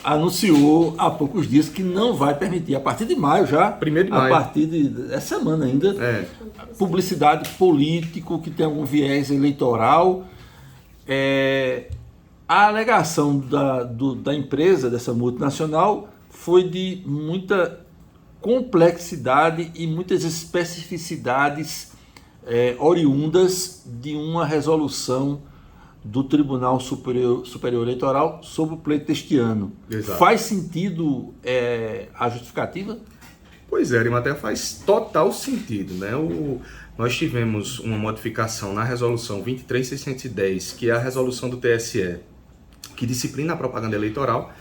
anunciou há poucos dias que não vai permitir, a partir de maio já, 1º de maio. a partir dessa semana ainda, publicidade político que tem algum viés eleitoral. A alegação da empresa, dessa multinacional, foi de muita complexidade e muitas especificidades oriundas de uma resolução do Tribunal Superior Eleitoral sobre o pleito deste ano. Exato. Faz sentido a justificativa? Pois é, até faz total sentido, né? Nós tivemos uma modificação na resolução 23.610, que é a resolução do TSE, que disciplina a propaganda eleitoral.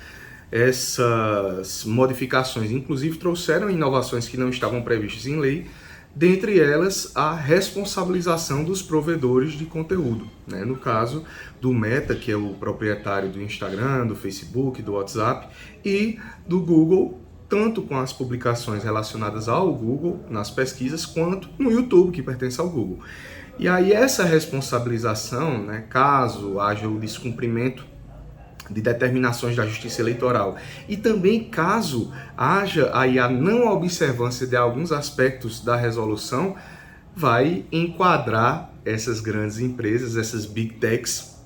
Essas modificações, inclusive, trouxeram inovações que não estavam previstas em lei, dentre elas a responsabilização dos provedores de conteúdo, né? No caso do Meta, que é o proprietário do Instagram, do Facebook, do WhatsApp, e do Google, tanto com as publicações relacionadas ao Google, nas pesquisas, quanto no YouTube, que pertence ao Google. E aí essa responsabilização, né, caso haja o descumprimento de determinações da Justiça Eleitoral e também caso haja aí a não observância de alguns aspectos da resolução, vai enquadrar essas grandes empresas, essas big techs,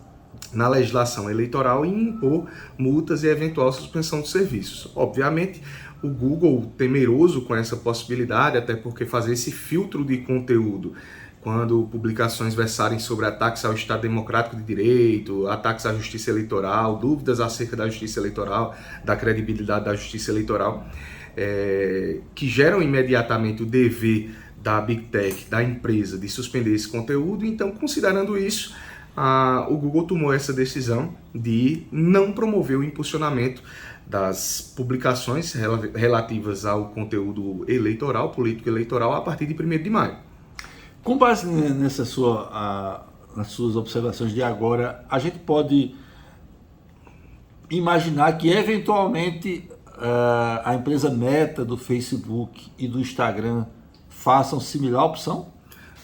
na legislação eleitoral e impor multas e eventual suspensão de serviços. Obviamente, o Google, temeroso com essa possibilidade, até porque fazer esse filtro de conteúdo quando publicações versarem sobre ataques ao Estado Democrático de Direito, ataques à Justiça Eleitoral, dúvidas acerca da Justiça Eleitoral, da credibilidade da Justiça Eleitoral, que geram imediatamente o dever da Big Tech, da empresa, de suspender esse conteúdo. Então, considerando isso, o Google tomou essa decisão de não promover o impulsionamento das publicações relativas ao conteúdo eleitoral, político eleitoral, a partir de 1º de maio. Com base nas suas observações de agora, a gente pode imaginar que, eventualmente, a empresa Meta do Facebook e do Instagram façam similar opção?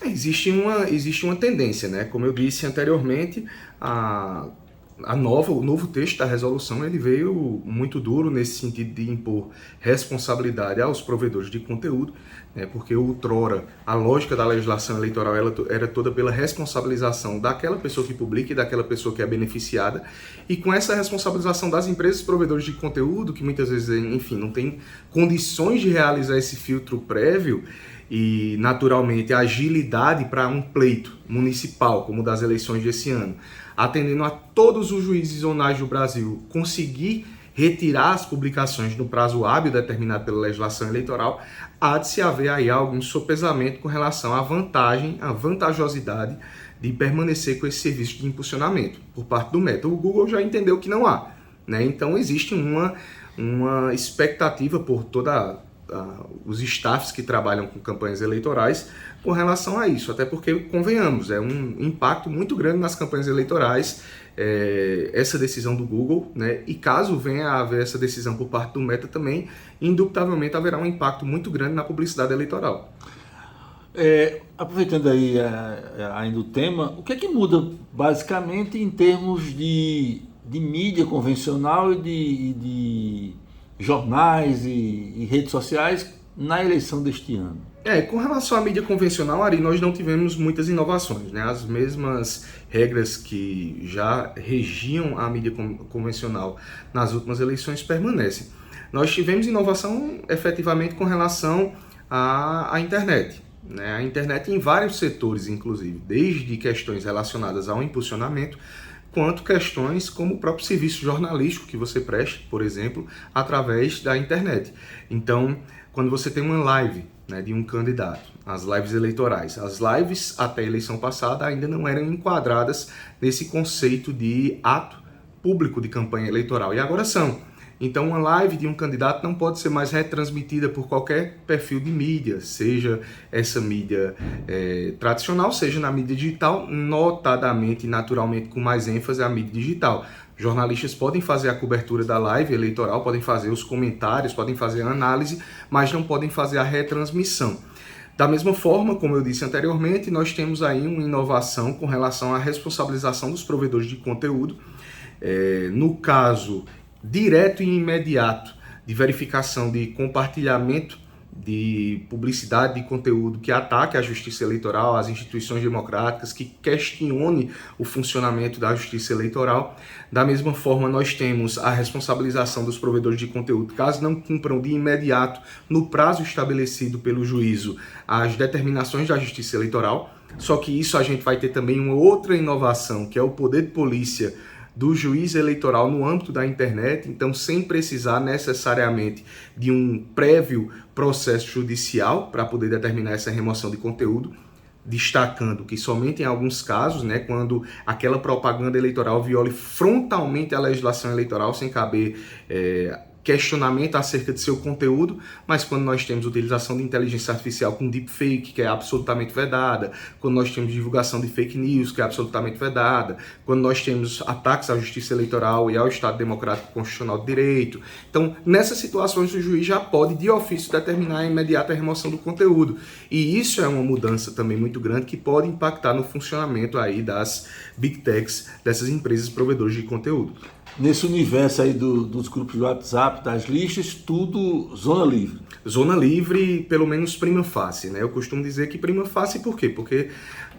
Existe uma tendência, né? Como eu disse anteriormente, o novo texto da resolução ele veio muito duro nesse sentido de impor responsabilidade aos provedores de conteúdo, né? Porque outrora a lógica da legislação eleitoral era toda pela responsabilização daquela pessoa que publica e daquela pessoa que é beneficiada, e com essa responsabilização das empresas provedores de conteúdo, que muitas vezes, enfim, não tem condições de realizar esse filtro prévio, e naturalmente a agilidade para um pleito municipal, como o das eleições desse ano, atendendo a todos os juízes zonais do Brasil, conseguir retirar as publicações no prazo hábil determinado pela legislação eleitoral, há de se haver aí algum sopesamento com relação à vantajosidade de permanecer com esse serviço de impulsionamento por parte do Meta. O Google já entendeu que não há, né? Então existe uma expectativa por toda os staffs que trabalham com campanhas eleitorais com relação a isso, até porque, convenhamos, é um impacto muito grande nas campanhas eleitorais, essa decisão do Google, né? E caso venha a haver essa decisão por parte do Meta também, indubitavelmente haverá um impacto muito grande na publicidade eleitoral. Aproveitando aí ainda o tema, o que é que muda basicamente em termos de mídia convencional e de jornais e redes sociais na eleição deste ano? Com relação à mídia convencional, Ari, nós não tivemos muitas inovações, né? As mesmas regras que já regiam a mídia convencional nas últimas eleições permanecem. Nós tivemos inovação efetivamente com relação à internet, né? A internet em vários setores, inclusive, desde questões relacionadas ao impulsionamento, quanto questões como o próprio serviço jornalístico que você presta, por exemplo, através da internet. Então, quando você tem uma live, né, de um candidato, as lives eleitorais, as lives até a eleição passada ainda não eram enquadradas nesse conceito de ato público de campanha eleitoral, e agora são. Então, uma live de um candidato não pode ser mais retransmitida por qualquer perfil de mídia, seja essa mídia tradicional, seja na mídia digital, notadamente e naturalmente com mais ênfase a mídia digital. Jornalistas podem fazer a cobertura da live eleitoral, podem fazer os comentários, podem fazer a análise, mas não podem fazer a retransmissão. Da mesma forma, como eu disse anteriormente, nós temos aí uma inovação com relação à responsabilização dos provedores de conteúdo. No caso direto e imediato de verificação de compartilhamento de publicidade de conteúdo que ataque a justiça eleitoral, as instituições democráticas, que questione o funcionamento da justiça eleitoral. Da mesma forma, nós temos a responsabilização dos provedores de conteúdo, caso não cumpram de imediato, no prazo estabelecido pelo juízo, as determinações da justiça eleitoral. Só que isso a gente vai ter também uma outra inovação, que é o poder de polícia do juiz eleitoral no âmbito da internet, então sem precisar necessariamente de um prévio processo judicial para poder determinar essa remoção de conteúdo, destacando que somente em alguns casos, né, quando aquela propaganda eleitoral viole frontalmente a legislação eleitoral sem caber questionamento acerca de seu conteúdo, mas quando nós temos utilização de inteligência artificial com deepfake, que é absolutamente vedada, quando nós temos divulgação de fake news, que é absolutamente vedada, quando nós temos ataques à justiça eleitoral e ao Estado Democrático Constitucional de Direito. Então, nessas situações, o juiz já pode, de ofício, determinar a imediata remoção do conteúdo. E isso é uma mudança também muito grande que pode impactar no funcionamento aí das Big Techs, dessas empresas provedoras de conteúdo. Nesse universo aí dos grupos de WhatsApp, das listas, tudo zona livre. Zona livre, pelo menos prima facie, né? Eu costumo dizer que prima facie por quê? Porque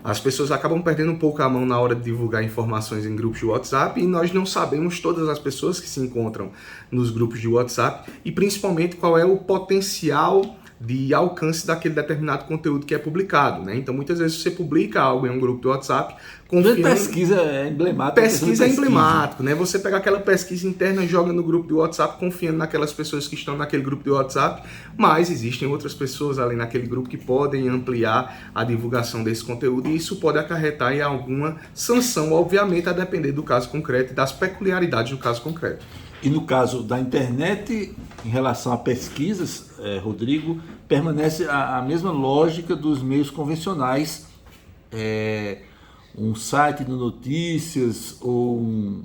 as pessoas acabam perdendo um pouco a mão na hora de divulgar informações em grupos de WhatsApp e nós não sabemos todas as pessoas que se encontram nos grupos de WhatsApp e principalmente qual é o potencial de alcance daquele determinado conteúdo que é publicado, né? Então, muitas vezes você publica algo em um grupo de WhatsApp confiando... Pesquisa é emblemática. Pesquisa é emblemático, né? Você pega aquela pesquisa interna, joga no grupo de WhatsApp, confiando naquelas pessoas que estão naquele grupo de WhatsApp, mas existem outras pessoas ali naquele grupo que podem ampliar a divulgação desse conteúdo e isso pode acarretar em alguma sanção, obviamente, a depender do caso concreto e das peculiaridades do caso concreto. E no caso da internet, em relação a pesquisas, Rodrigo, permanece a mesma lógica dos meios convencionais. Um site de notícias ou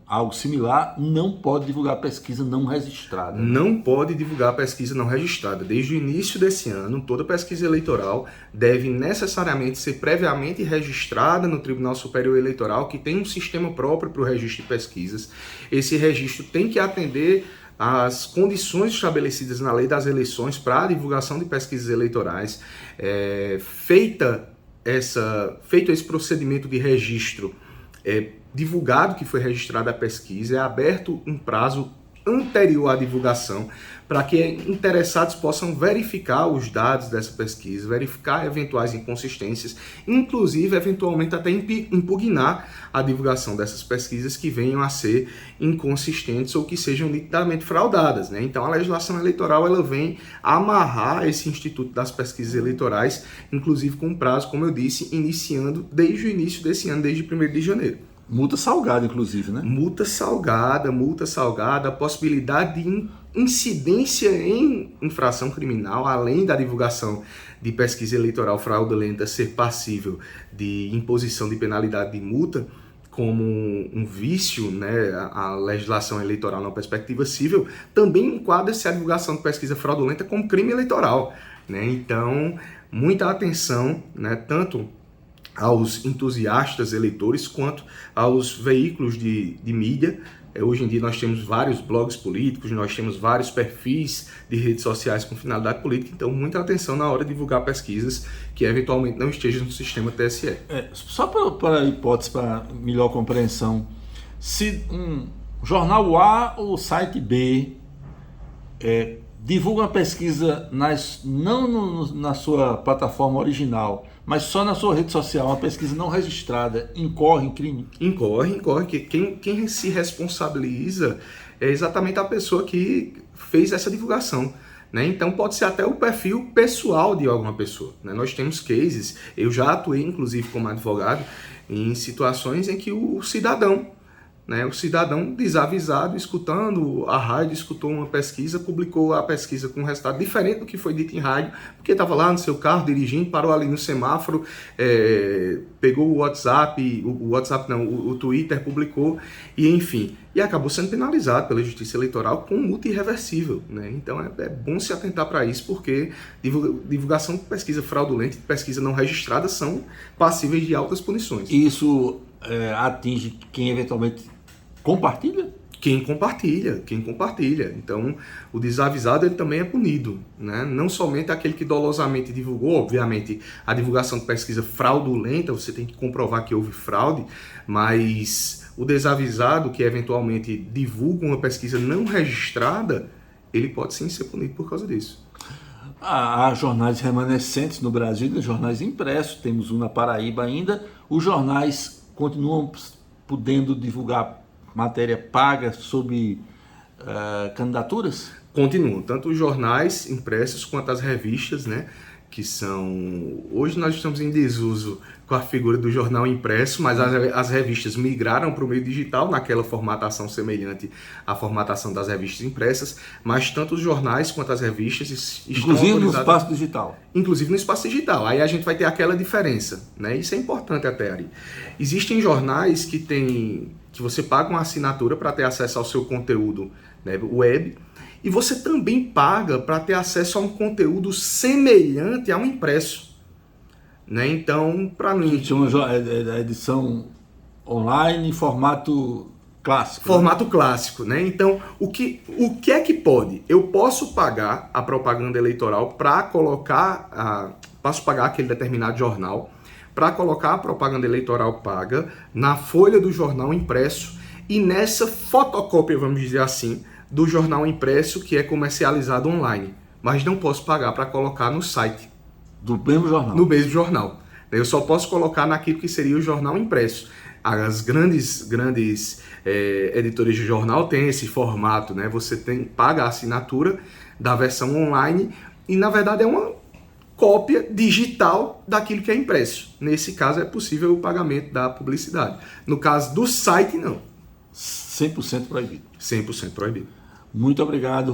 algo similar não pode divulgar pesquisa não registrada. Não pode divulgar pesquisa não registrada. Desde o início desse ano, toda pesquisa eleitoral deve necessariamente ser previamente registrada no Tribunal Superior Eleitoral, que tem um sistema próprio para o registro de pesquisas. Esse registro tem que atender às condições estabelecidas na Lei das Eleições para a divulgação de pesquisas eleitorais. Feito esse procedimento de registro, divulgado que foi registrada a pesquisa, é aberto um prazo anterior à divulgação para que interessados possam verificar os dados dessa pesquisa, verificar eventuais inconsistências, inclusive, eventualmente, até impugnar a divulgação dessas pesquisas que venham a ser inconsistentes ou que sejam nitidamente fraudadas, né? Então, a legislação eleitoral ela vem amarrar esse instituto das pesquisas eleitorais, inclusive com um prazo, como eu disse, iniciando desde o início desse ano, desde 1º de janeiro. Multa salgada, inclusive, né? Multa salgada, a possibilidade de incidência em infração criminal, além da divulgação de pesquisa eleitoral fraudulenta ser passível de imposição de penalidade de multa, como um vício, né, a legislação eleitoral na perspectiva civil, também enquadra-se a divulgação de pesquisa fraudulenta como crime eleitoral, né? Então, muita atenção, né, tanto aos entusiastas eleitores quanto aos veículos de mídia. Hoje em dia nós temos vários blogs políticos, nós temos vários perfis de redes sociais com finalidade política, então muita atenção na hora de divulgar pesquisas que eventualmente não estejam no sistema TSE. Só para hipótese, para melhor compreensão, se um jornal A ou site B divulga uma pesquisa não na sua plataforma original, mas só na sua rede social, uma pesquisa não registrada, incorre em crime? Incorre. Quem se responsabiliza é exatamente a pessoa que fez essa divulgação, né? Então pode ser até o perfil pessoal de alguma pessoa, né? Nós temos cases, eu já atuei inclusive como advogado, em situações em que o cidadão desavisado, escutando a rádio, escutou uma pesquisa, publicou a pesquisa com um resultado diferente do que foi dito em rádio, porque estava lá no seu carro dirigindo, parou ali no semáforo, pegou o WhatsApp, o Twitter, publicou, e enfim, e acabou sendo penalizado pela Justiça Eleitoral com multa irreversível, né? Então é bom se atentar para isso, porque divulgação de pesquisa fraudulenta e pesquisa não registrada são passíveis de altas punições. Isso atinge quem eventualmente compartilha? Quem compartilha. Então, o desavisado ele também é punido, né? Não somente aquele que dolosamente divulgou, obviamente, a divulgação de pesquisa fraudulenta, você tem que comprovar que houve fraude, mas o desavisado que eventualmente divulga uma pesquisa não registrada, ele pode sim ser punido por causa disso. Há jornais remanescentes no Brasil, jornais impressos, temos um na Paraíba ainda. Os jornais continuam podendo divulgar matéria paga sobre candidaturas? Continuam, tanto os jornais impressos quanto as revistas, né? Que são... Hoje nós estamos em desuso com a figura do jornal impresso, mas as revistas migraram para o meio digital, naquela formatação semelhante à formatação das revistas impressas, mas tanto os jornais quanto as revistas estão inclusive no espaço digital. Inclusive no espaço digital. Aí a gente vai ter aquela diferença, né? Isso é importante até, Ari. Existem jornais que você paga uma assinatura para ter acesso ao seu conteúdo, né, web, e você também paga para ter acesso a um conteúdo semelhante a um impresso. Né? Então, para mim... A edição online em formato clássico. Formato clássico, né? Então, o que é que pode? Eu posso pagar a propaganda eleitoral para colocar... Posso pagar aquele determinado jornal para colocar a propaganda eleitoral paga na folha do jornal impresso e nessa fotocópia, vamos dizer assim, do jornal impresso que é comercializado online, mas não posso pagar para colocar no site. Do mesmo jornal? No mesmo jornal. Eu só posso colocar naquilo que seria o jornal impresso. As grandes editoras de jornal têm esse formato, né? Você paga a assinatura da versão online e, na verdade, é uma cópia digital daquilo que é impresso. Nesse caso, é possível o pagamento da publicidade. No caso do site, não. 100% proibido. 100% proibido. Muito obrigado,